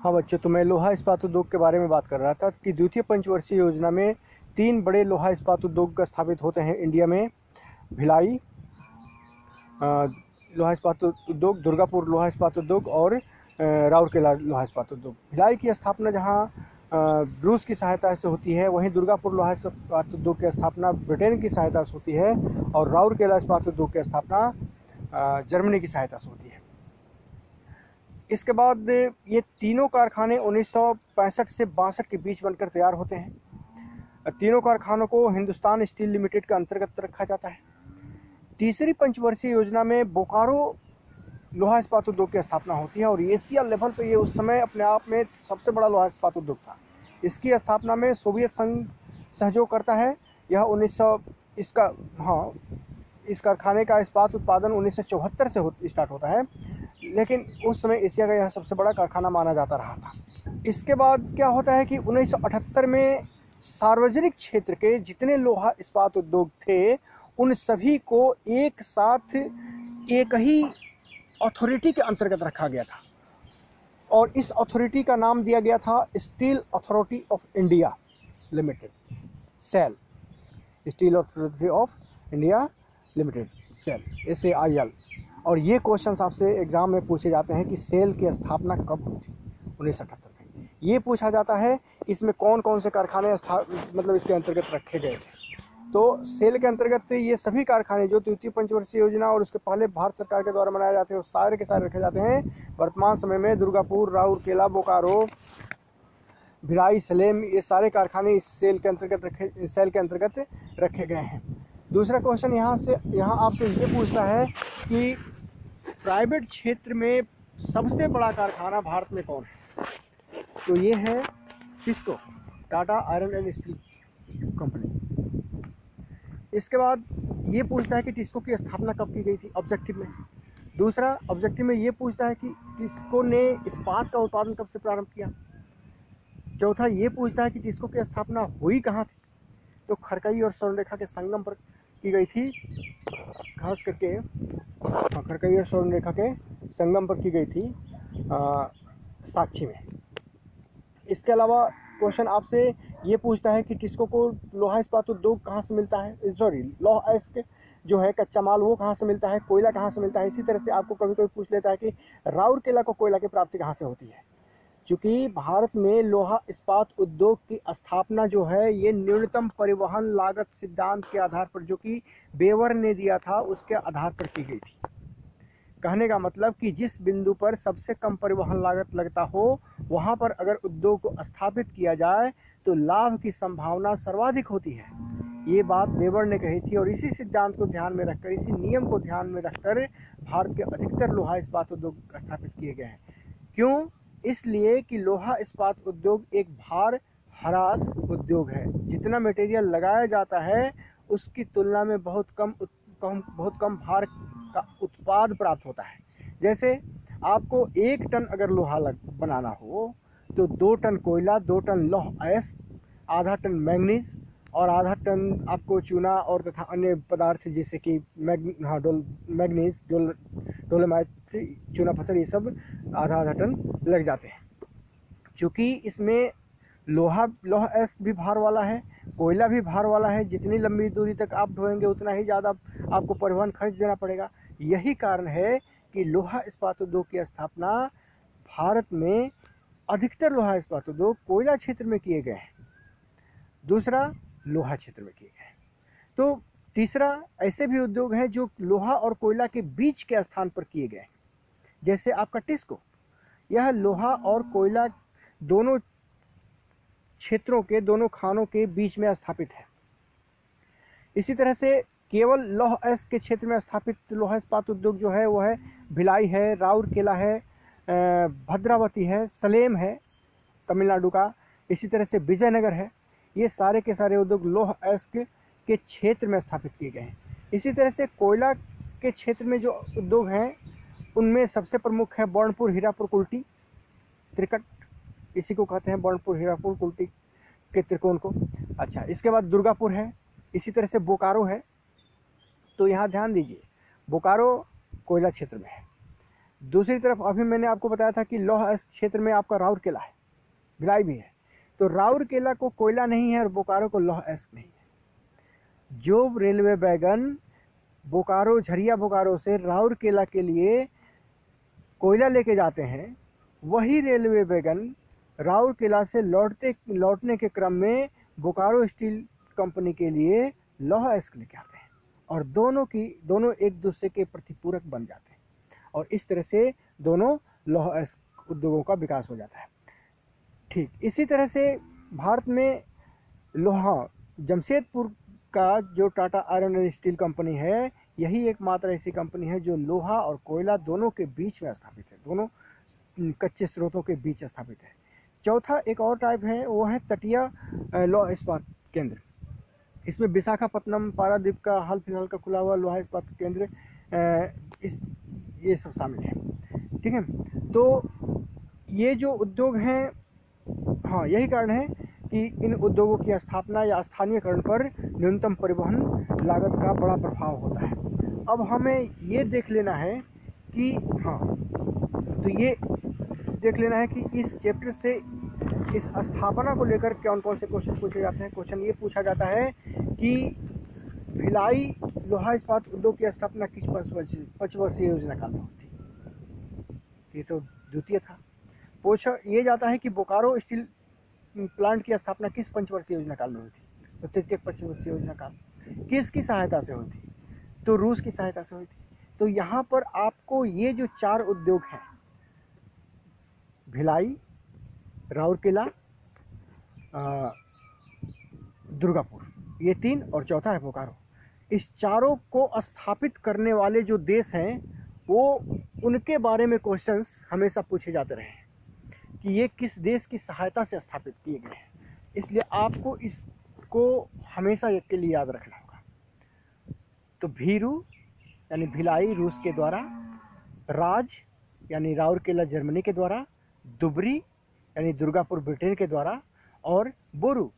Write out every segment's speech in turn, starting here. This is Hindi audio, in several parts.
हाँ बच्चों, तो मैं लोहा इस्पात उद्योग के बारे में बात कर रहा था कि द्वितीय पंचवर्षीय योजना में 3 बड़े लोहा इस्पात उद्योग स्थापित होते हैं इंडिया में। भिलाई लोहा इस्पात उद्योग, दुर्गापुर लोहा इस्पात उद्योग और राउरकेला लोहा इस्पात उद्योग। भिलाई की स्थापना जहाँ रूस की सहायता से होती है, वहीं दुर्गापुर लोहा इस्पात उद्योग की स्थापना ब्रिटेन की सहायता से होती है और राउरकेला इस्पात उद्योग की स्थापना जर्मनी की सहायता से होती है। इसके बाद ये तीनों कारखाने 1965 से 62 के बीच बनकर तैयार होते हैं। तीनों कारखानों को हिंदुस्तान स्टील लिमिटेड के अंतर्गत रखा जाता है। तीसरी पंचवर्षीय योजना में बोकारो लोहा इस्पात उद्योग की स्थापना होती है और एशिया लेवल पर ये उस समय अपने आप में सबसे बड़ा लोहा इस्पात उद्योग था। इसकी स्थापना में सोवियत संघ सहयोग करता है। इस कारखाने का इस्पात उत्पादन 1974 से स्टार्ट होता है, लेकिन उस समय एशिया का यह सबसे बड़ा कारखाना माना जाता रहा था। इसके बाद क्या होता है कि 1978 में सार्वजनिक क्षेत्र के जितने लोहा इस्पात उद्योग थे उन सभी को एक साथ एक ही अथॉरिटी के अंतर्गत रखा गया था और इस अथॉरिटी का नाम दिया गया था steel authority of India limited, SAIL. Steel authority of India limited, SAIL, SAIL। और ये क्वेश्चन आपसे एग्जाम में पूछे जाते हैं कि सेल की स्थापना कब हुई थी? 1978 में। ये पूछा जाता है इसमें कौन कौन से कारखाने मतलब इसके अंतर्गत रखे गए थे। तो सेल के अंतर्गत ये सभी कारखाने जो द्वितीय पंचवर्षीय योजना और उसके पहले भारत सरकार के द्वारा बनाए जाते हैं, वो सारे के सारे रखे जाते हैं। वर्तमान समय में दुर्गापुर, राउरकेला, बोकारो, भिलाई, सलेम, ये सारे कारखाने इस सेल के अंतर्गत रखे गए हैं। दूसरा क्वेश्चन यहाँ आपसे ये पूछता है कि प्राइवेट क्षेत्र में सबसे बड़ा कारखाना भारत में कौन है? तो ये है TISCO, Tata iron and steel company. इसके बाद ये पूछता है कि टिस्को की स्थापना कब की गई थी ऑब्जेक्टिव में। दूसरा ऑब्जेक्टिव में ये पूछता है कि टिस्को ने इस्पात का उत्पादन कब से प्रारंभ किया। चौथा ये पूछता है कि टिस्को की स्थापना हुई कहाँ थी? तो खरकई और स्वर्णरेखा के संगम पर की गई थी, खास करके खरकई और स्वर्णरेखा के संगम पर की गई थी साक्षी में। इसके अलावा क्वेश्चन आपसे ये पूछता है कि टिस्को को लोहा इस्पात उद्योग कहाँ से मिलता है, लोहा इस्क जो है कच्चा माल वो कहाँ से मिलता है, कोयला कहाँ से मिलता है। इसी तरह से आपको कभी कभी पूछ लेता है कि राउरकेला को कोयला की प्राप्ति कहाँ से होती है। चूँकि भारत में लोहा इस्पात उद्योग की स्थापना जो है ये न्यूनतम परिवहन लागत सिद्धांत के आधार पर, जो कि बेवर ने दिया था, उसके आधार पर की गई थी। कहने का मतलब कि जिस बिंदु पर सबसे कम परिवहन लागत लगता हो वहां पर अगर उद्योग को स्थापित किया जाए तो लाभ की संभावना सर्वाधिक होती है। ये बात बेवर ने कही थी और इसी सिद्धांत को ध्यान में रखकर, इसी नियम को ध्यान में रखकर भारत के अधिकतर लोहा इस्पात उद्योग स्थापित किए गए हैं। क्यों? इसलिए कि लोहा इस्पात उद्योग एक भार हरास उद्योग है। जितना मटेरियल लगाया जाता है उसकी तुलना में बहुत कम भार का उत्पाद प्राप्त होता है। जैसे आपको 1 टन अगर लोहा बनाना हो तो 2 टन कोयला, 2 टन लौह अयस्क, आधा टन मैंगनीज और आधा टन आपको चूना और तथा अन्य पदार्थ जैसे कि मैंगनीज, डोलोमाइट, चूना पत्थर, ये सब आधा टन लग जाते हैं। चूँकि इसमें लौह अयस्क भी भार वाला है, कोयला भी भार वाला है। जितनी लंबी दूरी तक आप ढोएंगे उतना ही ज़्यादा आपको परिवहन खर्च देना पड़ेगा। यही कारण है कि लोहा इस्पात उद्योग की स्थापना भारत में अधिकतर लोहा इस्पात उद्योग कोयला क्षेत्र में किए गए हैं, दूसरा लोहा क्षेत्र में किए गए हैं। तो तीसरा ऐसे भी उद्योग हैं जो लोहा और कोयला के बीच के स्थान पर किए गए हैं, जैसे आपका टिस्को। यह लोहा और कोयला दोनों क्षेत्रों के, दोनों खानों के बीच में स्थापित है। इसी तरह से केवल लौह अयस्क के क्षेत्र में स्थापित लोहा इस्पात उद्योग जो है वो है भिलाई है, राउरकेला है, भद्रावती है, सलेम है तमिलनाडु का, इसी तरह से विजयनगर है। ये सारे के सारे उद्योग लौह अयस्क के क्षेत्र में स्थापित किए गए हैं। इसी तरह से कोयला के क्षेत्र में जो उद्योग हैं उनमें सबसे प्रमुख है बर्नपुर, हीरापुर, कुल्टी, त्रिकट, इसी को कहते हैं बर्नपुर, हीरापुर, कुल्टी के त्रिकोण को। अच्छा, इसके बाद दुर्गापुर है, इसी तरह से बोकारो है। तो यहाँ ध्यान दीजिए, बोकारो कोयला क्षेत्र में है, दूसरी तरफ अभी मैंने आपको बताया था कि लौह अयस्क क्षेत्र में आपका राउरकेला है, भिलाई भी है। तो राउरकेला को कोयला नहीं है और बोकारो को लौह अयस्क नहीं है। जो रेलवे वैगन बोकारो, झरिया बोकारो से राउरकेला के लिए कोयला लेके जाते हैं, वही रेलवे वैगन राउरकेला से लौटने के क्रम में बोकारो स्टील कंपनी के लिए लौह अयस्क लेके आते हैं, और दोनों एक दूसरे के प्रतिपूरक बन जाते हैं, और इस तरह से दोनों लौह अयस्क उद्योगों का विकास हो जाता है। ठीक इसी तरह से भारत में लोहा, जमशेदपुर का जो Tata iron and steel company है, यही एकमात्र ऐसी कंपनी है जो लोहा और कोयला दोनों के बीच में स्थापित है, दोनों कच्चे स्रोतों के बीच स्थापित है। चौथा एक और टाइप है, वो है तटीय लौह इस्पात केंद्र। इसमें विशाखापत्तनम, पारादीप का हाल फिलहाल का खुला हुआ लोहा इस्पात केंद्र, ये सब शामिल है। ठीक है, तो ये जो उद्योग हैं, हाँ यही कारण है कि इन उद्योगों की स्थापना या स्थानीयकरण पर न्यूनतम परिवहन लागत का बड़ा प्रभाव होता है। अब हमें ये देख लेना है कि तो ये देख लेना है कि इस चैप्टर से इस स्थापना को लेकर कौन कौन से क्वेश्चन पूछे जाते हैं। क्वेश्चन ये पूछा जाता है कि भिलाई लोहा इस्पात उद्योग की स्थापना किस पंचवर्षीय योजना काल में होती, ये तो द्वितीय था। पूछा ये जाता है कि बोकारो स्टील प्लांट की स्थापना किस पंचवर्षीय योजना काल में हुई थी, तो तृतीय पंचवर्षीय योजना काल। किसकी सहायता से हुई थी, तो रूस की सहायता से हुई थी। तो यहाँ पर आपको ये जो 4 उद्योग हैं, भिलाई, राउरकेला, दुर्गापुर, ये 3 और चौथा है बोकारो, इस चारों को स्थापित करने वाले जो देश हैं, वो उनके बारे में क्वेश्चंस हमेशा पूछे जाते रहे हैं कि ये किस देश की सहायता से स्थापित किए गए हैं। इसलिए आपको इसको हमेशा एक के लिए याद रखना होगा। तो भीरू यानी भिलाई रूस के द्वारा, राज यानी राउरकेला जर्मनी के द्वारा, दुबरी यानी दुर्गापुर ब्रिटेन के द्वारा, और बोरू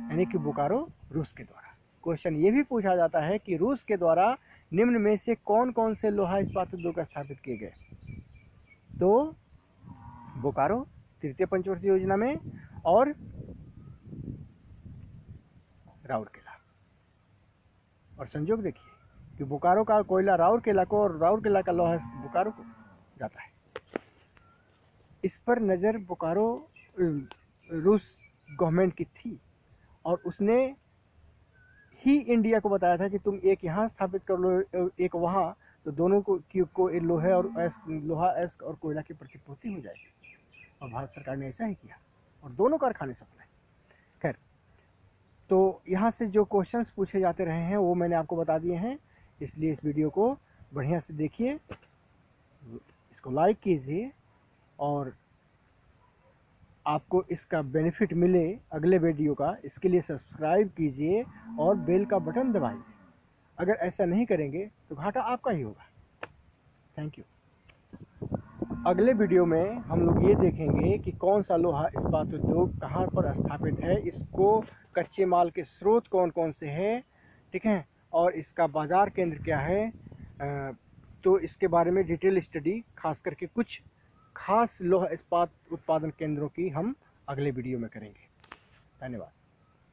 यानी कि बोकारो रूस के द्वारा। क्वेश्चन ये भी पूछा जाता है कि रूस के द्वारा निम्न में से कौन कौन से लोहा इस्पात उद्योग स्थापित किए गए, तो बोकारो तृतीय पंचवर्षीय योजना में और राउरकेला। और संयोग देखिए कि बोकारो का कोयला राउरकेला को और राउरकेला का लोहा बोकारो को जाता है। इस पर नज़र बोकारो रूस गवर्नमेंट की थी, और उसने ही इंडिया को बताया था कि तुम एक यहाँ स्थापित कर लो, एक वहाँ, तो दोनों को लोहे और लोहा अयस्क और कोयला की प्रतिपूर्ति हो जाएगी। और भारत सरकार ने ऐसा ही किया और दोनों कारखाने सफल हैं। खैर, तो यहाँ से जो क्वेश्चंस पूछे जाते रहे हैं वो मैंने आपको बता दिए हैं, इसलिए इस वीडियो को बढ़िया से देखिए, इसको लाइक कीजिए, और आपको इसका बेनिफिट मिले अगले वीडियो का, इसके लिए सब्सक्राइब कीजिए और बेल का बटन दबाइए। अगर ऐसा नहीं करेंगे तो घाटा आपका ही होगा। Thank you. अगले वीडियो में हम लोग ये देखेंगे कि कौन सा लोहा इस्पात उद्योग कहाँ पर स्थापित है, इसको कच्चे माल के स्रोत कौन कौन से हैं, ठीक है, और इसका बाज़ार केंद्र क्या है। तो इसके बारे में डिटेल स्टडी, खास करके कुछ खास लोहा इस्पात उत्पादन केंद्रों की हम अगले वीडियो में करेंगे। धन्यवाद।